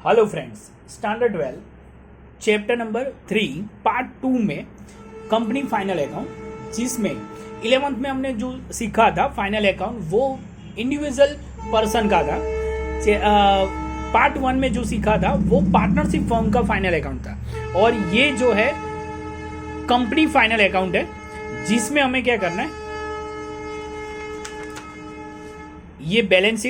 Hello friends, standard 12 chapter number 3 part 2 में company final account, जिसमें 11th में हमने जो सीखा था फाइनल अकाउंट वो इंडिविजुअल पर्सन का था। पार्ट 1 में जो सीखा था वो पार्टनरशिप फर्म का फाइनल अकाउंट था, और ये जो है कंपनी फाइनल अकाउंट है, जिसमें हमें क्या करना है, ये बैलेंस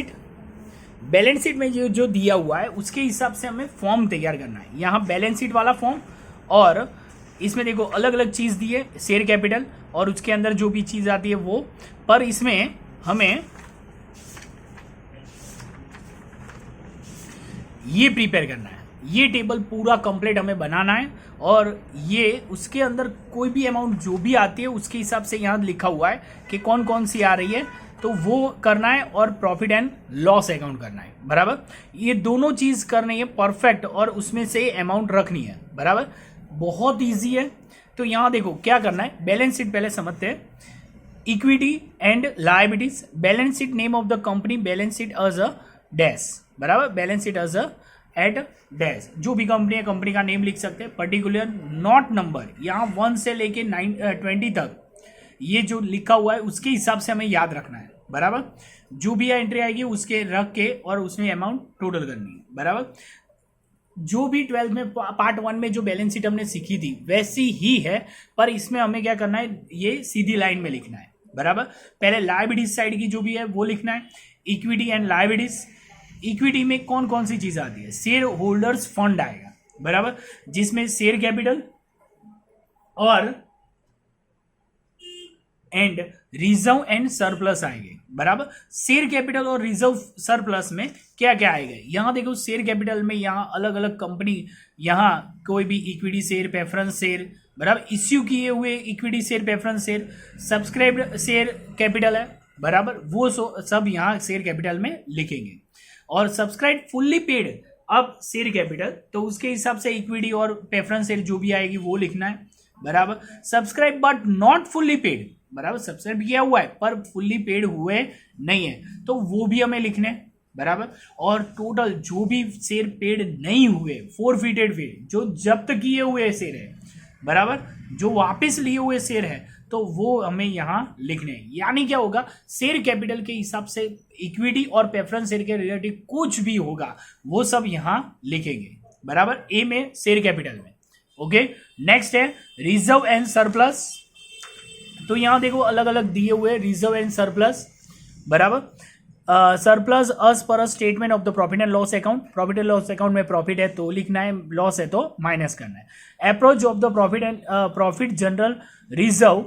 शीट में जो दिया हुआ है उसके हिसाब से हमें फॉर्म तैयार करना है। यहाँ बैलेंस शीट वाला फॉर्म, और इसमें देखो अलग अलग चीज़ दी है, शेयर कैपिटल और उसके अंदर जो भी चीज़ आती है वो, पर इसमें हमें ये प्रिपेयर करना है, ये टेबल पूरा कंप्लीट हमें बनाना है, और ये उसके अंदर कोई भी अमाउंट जो भी आती है उसके हिसाब से यहाँ लिखा हुआ है कि कौन कौन सी आ रही है, तो वो करना है, और प्रॉफिट एंड लॉस अकाउंट करना है। बराबर, ये दोनों चीज करनी है परफेक्ट, और उसमें से अमाउंट रखनी है। बराबर, बहुत इजी है। तो यहां देखो क्या करना है, बैलेंस शीट पहले समझते हैं। Equity and liabilities, balance sheet name of the company, balance sheet as a dash. बराबर, balance sheet as a at dash, जो भी कंपनी है कंपनी का नेम लिख सकते हैं, पर्टिकुलर नॉट नंबर, यहाँ 1 से लेके 20 तक ये जो लिखा हुआ है उसके हिसाब से हमें याद रखना है। बराबर, जो भी एंट्री आएगी उसके रख के और उसमें अमाउंट टोटल करनी है। बराबर, जो भी 12th में पार्ट 1 में जो बैलेंस शीट हमने सीखी थी वैसी ही है, पर इसमें हमें क्या करना है, ये सीधी लाइन में लिखना है। बराबर, पहले लायबिलिटीज साइड की जो भी है वो लिखना है, इक्विटी एंड लायबिलिटीज। इक्विटी में कौन कौन सी चीज आती है, शेयर होल्डर्स फंड आएगा। बराबर, जिसमें शेयर कैपिटल और एंड रिजर्व एंड सरप्लस आएंगे। बराबर, शेयर कैपिटल और रिजर्व सरप्लस में क्या क्या आएगा, यहां देखो शेयर कैपिटल में यहाँ अलग अलग कंपनी, यहाँ कोई भी इक्विटी शेयर, प्रेफरेंस शेयर, बराबर, इश्यू किए हुए equity share, preference share, subscribed share capital है। बराबर, वो सब यहाँ शेयर कैपिटल में लिखेंगे, और सब्सक्राइब फुल्ली पेड अब शेयर कैपिटल, तो उसके हिसाब से इक्विटी और प्रेफरेंस शेयर जो भी आएगी वो लिखना है। बराबर, subscribe but not fully paid, बराबर, सब्सक्राइब किया हुआ है पर फुल्ली पेड हुए नहीं है, तो वो भी हमें लिखने। बराबर, और टोटल जो भी शेयर पेड नहीं हुए, फोरफिटेड शेयर, जो जब्त किए हुए शेयर है, बराबर, जो वापस लिए हुए शेयर है, तो वो हमें यहां लिखने। यानी क्या होगा, शेयर कैपिटल के हिसाब से इक्विटी और प्रेफरेंस शेयर के रिलेटिव कुछ भी होगा वो सब यहां लिखेंगे। बराबर, ए में शेयर कैपिटल में। ओके, नेक्स्ट है रिजर्व एंड सरप्लस। तो यहां देखो अलग अलग दिए हुए रिजर्व एंड सरप्लस। बराबर, surplus us per statement of the profit and loss account, profit and loss account में प्रॉफिट है तो लिखना है, लॉस है तो माइनस करना है। Approach of the profit and profit general reserve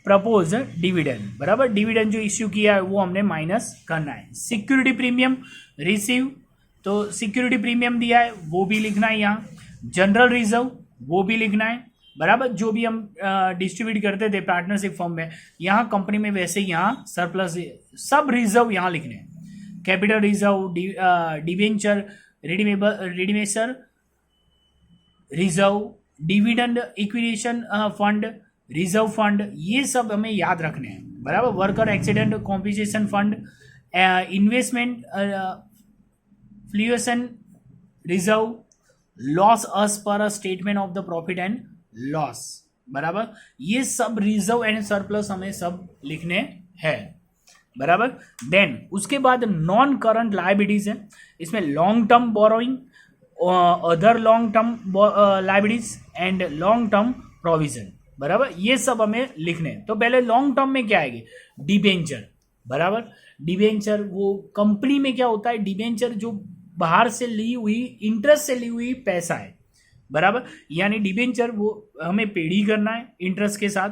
propose dividend. बराबर, डिविडेंड जो इश्यू किया है वो हमने माइनस करना है। सिक्योरिटी प्रीमियम रिसीव, तो सिक्योरिटी प्रीमियम दिया है वो भी लिखना है यहाँ। जनरल रिजर्व वो भी लिखना है। बराबर, जो भी हम डिस्ट्रीब्यूट करते थे पार्टनरशिप फॉर्म में, यहाँ कंपनी में वैसे यहाँ सरप्लस सब रिजर्व यहाँ लिखने हैं। Capital reserve, debenture, redemption reserve, dividend equalisation fund, reserve fund, ये सब हमें याद रखने हैं। बराबर, worker accident compensation fund, investment fluctuation reserve, loss as per statement of the profit and loss. बराबर, ये सब रिजर्व एंड सरप्लस हमें सब लिखने हैं। बराबर, देन उसके बाद नॉन करंट लायबिलिटीज है, इसमें long term borrowing, other long term liabilities and long term provision. बराबर, ये सब हमें लिखने हैं। तो पहले लॉन्ग टर्म में क्या आएगी, डिबेंचर। बराबर, डिबेंचर वो कंपनी में क्या होता है, डिबेंचर जो बाहर से ली हुई, इंटरेस्ट से ली हुई पैसा है। बराबर, यानी डिबेंचर वो हमें पेड ही करना है इंटरेस्ट के साथ।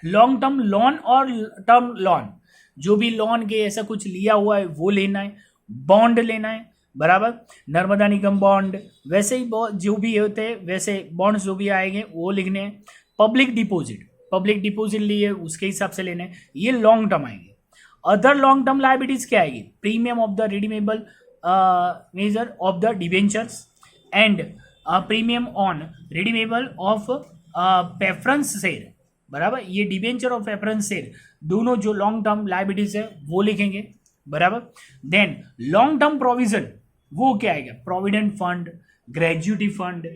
लॉन्ग टर्म लोन और टर्म लोन, जो भी लोन के ऐसा कुछ लिया हुआ है वो लेना है। बॉन्ड लेना है। बराबर, नर्मदा निगम बॉन्ड, वैसे ही जो भी होते हैं वैसे बॉन्ड्स जो भी आएंगे वो लिखने हैं। पब्लिक डिपॉजिट लिए उसके हिसाब से लेने हैं, ये लॉन्ग टर्म आएंगे। अदर लॉन्ग टर्म लायबिलिटीज क्या आएगी, premium of the redeemable measure of the debentures and premium on redeemable of preference share. बराबर, ये डिबेंचर और प्रेफरेंस शेयर दोनों जो लॉन्ग टर्म लायबिलिटीज है वो लिखेंगे। बराबर, देन लॉन्ग टर्म प्रोविजन, वो क्या आएगा, provident fund, gratuity fund,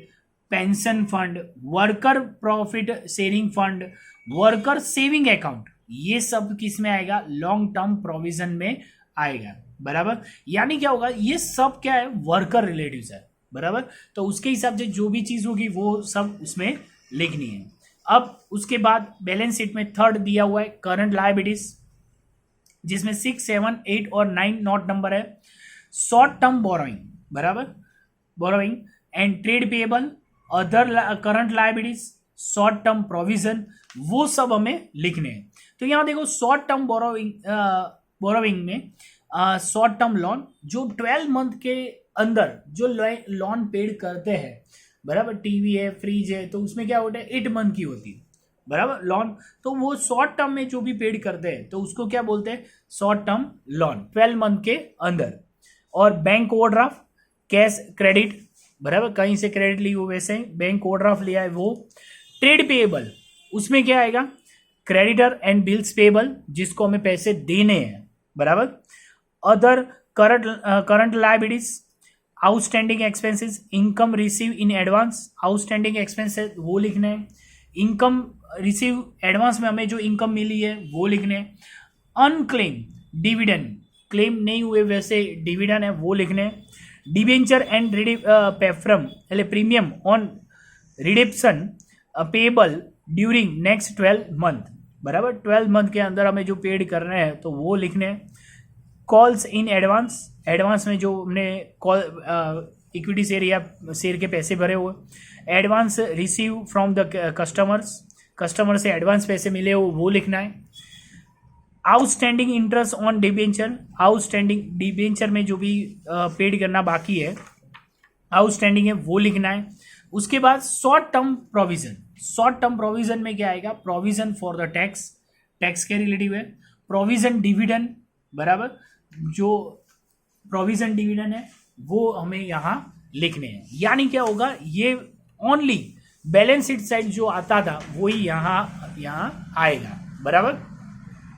pension fund, worker profit sharing fund, worker saving account, ये सब किस में आएगा, लॉन्ग टर्म प्रोविजन में आएगा, बराबर। यानी क्या होगा, ये सब क्या है, वर्कर रिलेटिव्स है, बराबर। तो उसके हिसाब से जो भी चीज होगी वो सब उसमें लिखनी है। अब उसके बाद बैलेंस शीट में थर्ड दिया हुआ है करंट लायबिलिटीज, जिसमें 6, 7, 8 और 9 नोट नंबर है। शॉर्ट टर्म बोरोइंग, बराबर, borrowing and trade payable, other current liabilities, short term provision, वो सब हमें लिखने हैं। तो यहां देखो शॉर्ट टर्म बोरोइंग में शॉर्ट टर्म लोन जो 12 मंथ के अंदर जो लोन पेड करते हैं, बराबर, टीवी है, फ्रिज है, तो उसमें क्या होता है 8 मंथ की होती है, बराबर, लोन। तो वो शॉर्ट टर्म में जो भी पेड करते हैं तो उसको क्या बोलते हैं, शॉर्ट टर्म लोन, 12 मंथ के अंदर। और बैंक ओवरड्राफ्ट, कैश क्रेडिट, बराबर, कहीं से क्रेडिट ली हो वैसे बैंक ओवरड्राफ्ट लिया है वो। ट्रेड पेएबल, उसमें क्या आएगा, क्रेडिटर एंड बिल्स पेएबल, जिसको हमें पैसे देने हैं, बराबर। Other current liabilities, outstanding expenses, income receive in advance, outstanding expenses वो लिखने हैं, इनकम रिसीव एडवांस में हमें जो इनकम मिली है वो लिखने हैं, अनक्लेम डिविडेंड, क्लेम नहीं हुए वैसे डिविडेंड है वो लिखने हैं, डिबेंचर एंड पेफ्रम એટલે premium on redemption payable during next 12 month, बराबर, 12 मंथ के अंदर हमें जो पेड कर रहे हैं तो वो लिखने हैं। कॉल्स इन एडवांस, एडवांस में जो हमने कॉल इक्विटी शेयर या शेयर के पैसे भरे हुए, advance receive from the customers, customer से एडवांस पैसे मिले हो वो लिखना है। Outstanding interest on debenture, outstanding debenture में जो भी पेड करना बाकी है, आउटस्टैंडिंग है वो लिखना है। उसके बाद short term provision, short term provision में क्या आएगा, provision for the tax, tax के रिलेटिव है। प्रोविजन डिविडेंड, बराबर, जो प्रोविजन डिविडेंड है वो हमें यहाँ लिखने हैं। यानी क्या होगा, ये ओनली बैलेंस शीट साइड जो आता था वही यहाँ आएगा, बराबर।